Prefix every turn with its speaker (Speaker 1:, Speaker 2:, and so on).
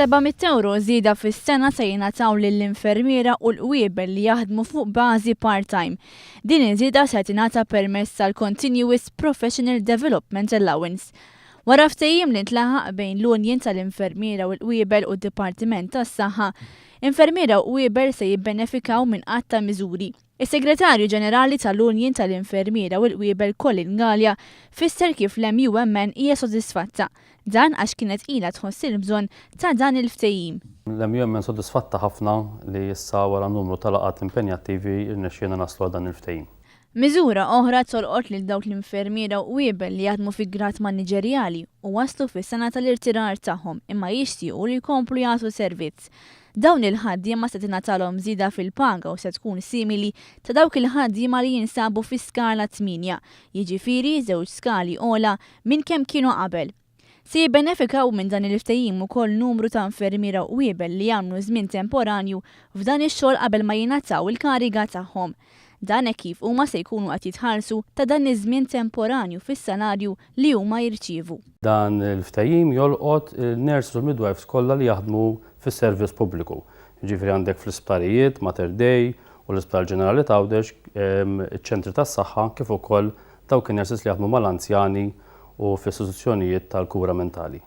Speaker 1: €700 żieda fis-sena se jingħataw lill-infermiera u l-qwiebel li jaħdmu fuq bażi part-time. Din iż-żieda se tingħata permezz tal-Continuous Professional Development Allowance. Wara ftehim li ntlaħaq bejn l-unjin tal-infermiera u l-qwiebel u d-dipartiment tas-saħħa, infermiera u qwiebel se jibbenefikaw minn qatt ta' miżuri. Is-Segretarju Ġenerali tal-Unjin tal-Infermiera u l-qwiebel Gallia fisser kif l-MUMN hija sodisfatta. Dan għax kienet ilha tħoss il-bżonn ta' dan il-ftehim.
Speaker 2: L-MUMN sodisfatta ħafna li issa wara numru tal-laqgħat impenjattivi rnexxiena naslu dan il-ftehim.
Speaker 1: Miżura oħra tolqot lil dawk l-infermiera u qwiebel li jaħdmu fi grad maniġerjali u waslu fis-sena tal-irtirar tagħhom imma jixtiequ li jkomplu jagħtu servizz. Dawn il-ħaddiema se tingħatalhom żieda fil-paga u se tkun simili ta' dawk il-ħaddiema li jinsabu fi skala 8, jiġifieri żewġ skali ogħla minn kemm kienu qabel. Se jibbenefikaw minn dan il-ftehim ukoll numru ta' infermiera u qwiebel li jagħmlu żmien temporanju f'dan ix-xogħol qabel ma jingħataw il-kariga tagħhom. Dan hekk kif huma se jkunu qed jitħallsu ta' dan iż-żmien temporanju fis-salarju li huma jirċievu.
Speaker 2: Dan il-ftehim jolqot il-nurses u midwives kollha li jaħdmu fis-servizz pubbliku. Jiġifieri għandek fl-isptarijiet, Mater Dei u l-Isptar Ġenerali Tgħawdex, iċ-ċentri tas-saħħa kif ukoll dawk in-nurses li jaħdmu mal-anzjani u fl-istituzzjonijiet tal-kura mentali.